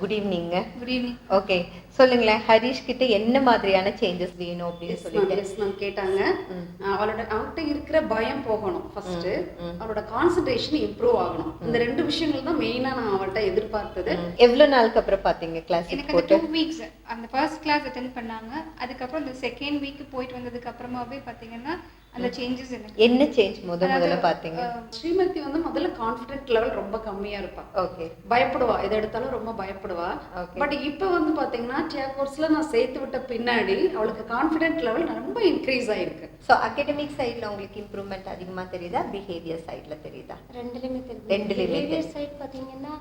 Good evening. Good evening. Okay, சொல்லுங்களேன். ஹரிஷ் கிட்ட என்ன மாதிரியான சேஞ்சஸ் வேணும் அப்படின்னு சொல்லிட்டு கேட்டாங்க. அவர்கிட்ட இருக்கிற பயம் போகணும், ஃபர்ஸ்ட் அவரோட கான்சென்ட்ரேஷன் இம்ப்ரூவ் ஆகணும். இந்த ரெண்டு விஷயங்கள் தான் மெயினா நான் அவர்கிட்ட எதிர்பார்த்தது. எவ்வளவு நாளுக்கு அப்புறம் பாத்தீங்க கிளாஸ்? எனக்கு அந்த 2 வீக்ஸ் அந்த ஃபர்ஸ்ட் கிளாஸ் அட்டெண்ட் பண்ணாங்க. அதுக்கப்புறம் இந்த செகண்ட் வீக் போயிட்டு வந்ததுக்கு அப்புறமாவே பாத்தீங்கன்னா அந்த சேஞ்சஸ் என்ன சேஞ்ச் முதல்ல பாத்தீங்க? ஸ்ரீமதி வந்து முதல்ல கான்ஃபிடென்ட் லெவல் ரொம்ப கம்மியா இருப்பா. ஓகே, பயப்படுவா, எதை எடுத்தாலும் ரொம்ப பயப்படுவா. பட் இப்போ வந்து பாத்தீங்கன்னா டியா கோர்ஸ்ல நான் சேர்த்து விட்ட பின்னாடி அவளுக்கு கான்ஃபிடென்ட் லெவல் ரொம்ப இன்க்ரீஸ் ஆயிருக்கு. ஸோ அகாடமிக் சைடில் உங்களுக்கு இம்ப்ரூவ்மெண்ட் அதிகமாக தெரியுதா, பிஹேவியர் சைடில் தெரியுதா? ரெண்டுலையுமே தெரியுது. ரெண்டுலையுமே சைடு பார்த்தீங்கன்னா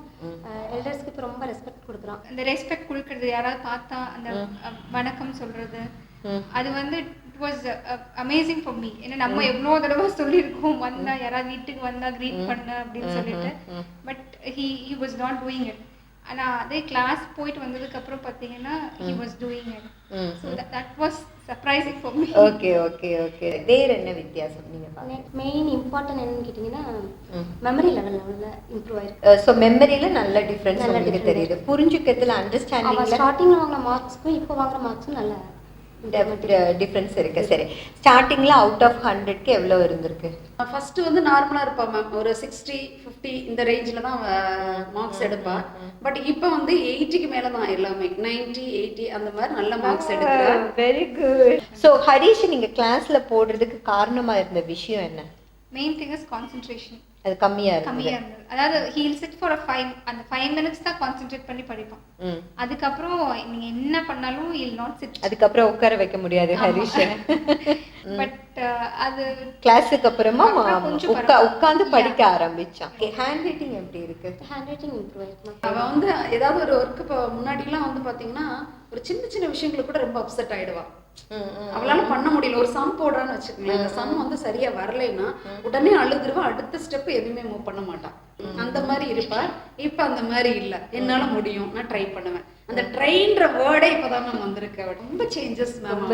எல்டர்ஸ்க்கு இப்போ ரொம்ப ரெஸ்பெக்ட் கொடுக்குறோம். அந்த ரெஸ்பெக்ட் கொடுக்கறது, யாராவது பார்த்தா அந்த வணக்கம் சொல்றது, அது வந்து it was amazing for me. ஏன்னா நம்ம எவ்வளோ தடவை சொல்லியிருக்கோம், வந்தா யாராவது வீட்டுக்கு வந்தா க்ரீட் பண்ண அப்படின்னு சொல்லிட்டு. But he was not doing it. ஆனா அதே கிளாஸ் போயிட்டு வந்ததுக்கு அப்புறம் பாத்தீங்கன்னா he was doing it. So that was surprising for me. Okay. வேற என்ன வித்தியாசம் நீங்க பாத்தீங்க? மெயின் இம்பார்ட்டன்ட் என்னன்னு கேட்டிங்கன்னா மெமரி லெவல்ல இம்ப்ரூவ் ஆயிருக்கு. சோ மெமரியில நல்ல டிஃபரன்ஸ் உங்களுக்கு தெரியுது. புரிஞ்சுக்கிறதுல, அண்டர்ஸ்டாண்டிங்ல ஸ்டார்டிங்ல வாங்குற மார்க்ஸ்க்கும் இப்போ வாங்குற மார்க்ஸ்க்கும் நல்ல டிஃபரன்ஸ் இருக்கு. சரி, ஸ்டார்டிங்ல அவுட் ஆஃப் 100க்கு எவ்வளவு இருந்திருக்கு? ஃபர்ஸ்ட் வந்து நார்மலா இருப்பா மேம், ஒரு 60 50 இந்த ரேஞ்சில தான் மார்க்ஸ் எடுப்பா. பட் இப்போ வந்து 80க்கு மேல தான் எல்லாமே 90 80 அந்த மாதிரி நல்ல மார்க்ஸ் எடுக்கிறா. Very good. சோ ஹரிஷ் நீங்க கிளாஸ்ல போடுறதுக்கு காரணமா இருந்த விஷயம் என்ன? Main thing is concentration. அது கம்மியா இருந்தது. அதாவது ஹீல் சிட் ஃபார் 5 5 மினிட்ஸ் தான் கான்சென்ட்ரேட் பண்ணி படிப்பான். அதுக்கப்புறம் நீங்க என்ன பண்ணாலும் ஹீல் நாட் சிட். அதுக்கப்புறம் உட்கார வைக்க முடியாது ஹரிஷ். பட் அது கிளாஸுக்கு அப்புறமா உட்கார்ந்து படிக்க ஆரம்பிச்சான். ஹேண்ட் ரைட்டிங் எப்படி இருக்கு? ஹேண்ட் ரைட்டிங் இம்ப்ரூவ் ஆயிருக்கு. அவன் வந்து ஏதாவது ஒரு ஒர்க் இப்போ முன்னாடிலாம் வந்து பாத்தீங்கன்னா ஒரு சின்ன சின்ன விஷயங்களுக்கு கூட ரொம்ப அப்செட் ஆயிடுவா. அவளால பண்ண முடியல. ஒரு சம் போடுறான்னு வச்சுக்கோங்களேன், அந்த சம் வந்து சரியா வரலைன்னா உடனே அழுதுருவா, அடுத்த ஸ்டெப் எதுவுமே மூவ் பண்ண மாட்டான். அந்த மாதிரி இருப்பா. இப்ப அந்த மாதிரி இல்ல, என்னால முடியும், நான் ட்ரை பண்ணுவேன். அந்த ட்ரைன்ற வேர்டே இப்பதான் மேம் வந்திருக்கு. ரொம்ப சேஞ்சஸ் மேம்,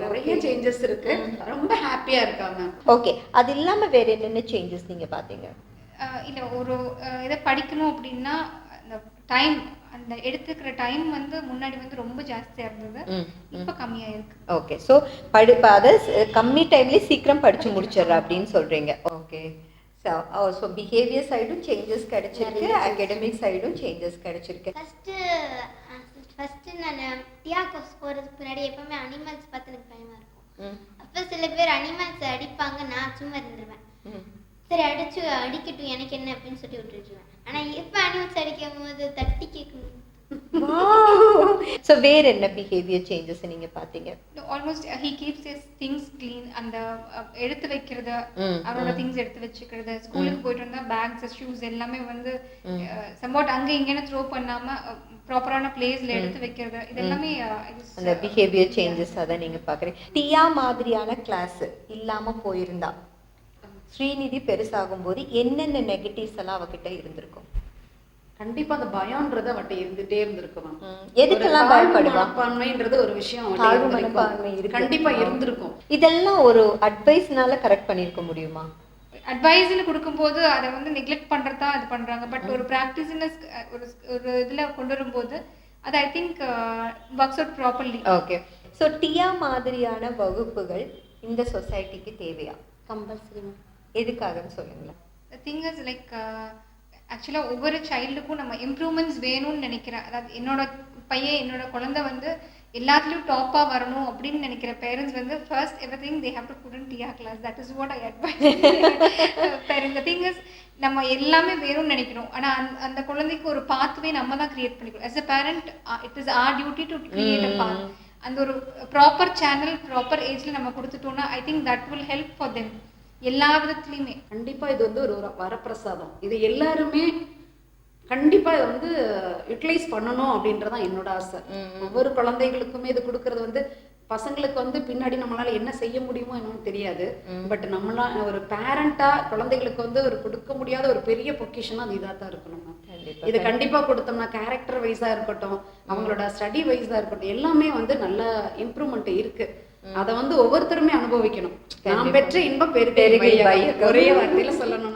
நிறைய சேஞ்சஸ் இருக்கு. ரொம்ப ஹாப்பியா இருக்கா மேம். ஓகே, அது இல்லாம வேற என்னென்ன சேஞ்சஸ் நீங்க பாத்தீங்க? இல்ல, ஒரு இதை படிக்கணும் அப்படின்னா அந்த டைம், அந்த எடுத்துக்கிற டைம் வந்து முன்னாடி வந்து ரொம்ப ஜாஸ்தியா இருந்தது, இப்ப கம்மியா இருக்கு. ஓகே, சோ அத கம்மி டைம்ல சீக்கிரம் படிச்சு முடிச்சிடுற அப்படின்னு சொல்றீங்க. ஓகே, ஸோ பிஹேவியர் சைடும் சேஞ்சஸ் கிடைச்சிருக்கு, அகாடமிக் சைடும் சேஞ்சஸ் கிடைச்சிருக்கு. ஃபர்ஸ்ட் நான் டியா கோர்ஸ் போகிறதுக்கு முன்னாடி எப்பவுமே அனிமல்ஸ் பார்த்து எனக்கு பயமா இருக்கும். அப்போ சில பேர் அனிமல்ஸ் அடிப்பாங்க, நான் சும்மா இருந்துருவேன். சரி அடிக்கட்டும் எனக்கு என்ன அப்படின்னு சொல்லி விட்டுருவேன். ஆனா இப்ப அனிமல்ஸ் அடிக்கும் போது தட்டி கேட்கணும். சோ வேற என்ன பிஹேவியர் சேஞ்சஸ் நீங்க பாத்தீங்க? Almost he keeps his things clean. அந்த எடுத்து வைக்கிறது, அவரோட திங்ஸ் எடுத்து வச்சுக்கிறது, ஸ்கூலுக்கு போயிட்டு வந்தா பேக்ஸ் ஷூஸ் எல்லாமே வந்து சம்வாட் அங்க இங்கன்னு த்ரோ பண்ணாம ப்ராப்பரான பிளேஸ்ல எடுத்து வைக்கிறது, இதெல்லாமே அந்த பிஹேவியர் சேஞ்சஸ் அத நீங்க பாக்குறீங்க. டியா மாதிரியான கிளாஸ் இல்லாம போயிருந்தா ஸ்ரீநிதி பெருசாகும் போது என்னென்ன நெகட்டிவ்ஸ் எல்லாம் அவகிட்ட இருந்திருக்கும்? கண்டிப்பா அந்த பயம்ன்றது அவட்ட இருந்துட்டே இருந்திருக்கும். எதுக்கெல்லாம் பயப்படுவா? மனப்பான்மைன்றது ஒரு விஷயம் கண்டிப்பா இருந்திருக்கும். இதெல்லாம் ஒரு அட்வைஸ்னால கரெக்ட் பண்ணிருக்க முடியுமா? அட்வைஸ்னு கொடுக்கும்போது அதை வந்து நெக்லெக்ட் பண்றதா அது பண்றாங்க. பட் ஒரு ப்ராக்டிஸ்னு ஒரு இதுல கொண்டு வரும்போது அது I think works out properly. Okay, so டியா மாதிரியான வகுப்புகள் இந்த சொசைட்டிக்கு தேவையா? கம்பல்சரி. எதுக்காகன்னு சொல்லுங்களேன். தி திங் இஸ் லைக் ஆக்சுவலாக ஒவ்வொரு சைல்டுக்கும் நம்ம இம்ப்ரூவ்மெண்ட்ஸ் வேணும்னு நினைக்கிறேன். அதாவது என்னோட பையன், என்னோட குழந்தை வந்து எல்லாத்துலேயும் டாப்பாக வரணும் அப்படின்னு நினைக்கிற பேரண்ட்ஸ் வந்து first everything they have to put in டியா class. That is what I advise parents. The thing is நம்ம எல்லாமே வேணும்னு நினைக்கிறோம், ஆனால் அந்த குழந்தைக்கு ஒரு பாத்வே நம்ம தான் கிரியேட் பண்ணிக்கிறோம். As a parent it is our duty to create a path. அந்த ஒரு ப்ராப்பர் சேனல் ப்ராப்பர் ஏஜ்ல நம்ம கொடுத்துட்டோம்னா I think that will help for them எல்லா விதத்துலையுமே. கண்டிப்பா இது வந்து ஒரு வரப்பிரசாதம். இது எல்லாருமே கண்டிப்பா இதை வந்து யூட்டிலைஸ் பண்ணணும் அப்படின்றதான் என்னோட ஆசை. ஒவ்வொரு குழந்தைகளுக்குமே இது கொடுக்கறது வந்து பசங்களுக்கு வந்து பின்னாடி நம்மளால என்ன செய்ய முடியுமோ என்னன்னு தெரியாது. பட் நம்மளா ஒரு பேரண்டா குழந்தைகளுக்கு வந்து ஒரு கொடுக்க முடியாத ஒரு பெரிய பொக்கிஷனா அது இதா தான் இருக்கணும். இது கண்டிப்பா கொடுத்தோம்னா கேரக்டர் வைஸா இருக்கட்டும், அவங்களோட ஸ்டடி வைஸா இருக்கட்டும், எல்லாமே வந்து நல்ல இம்ப்ரூவ்மெண்ட் இருக்கு. அதை வந்து ஒவ்வொருத்தருமே அனுபவிக்கணும். நாம் பெற்ற இன்பம் பெருகை, ஒரே வார்த்தையில சொல்லணும்.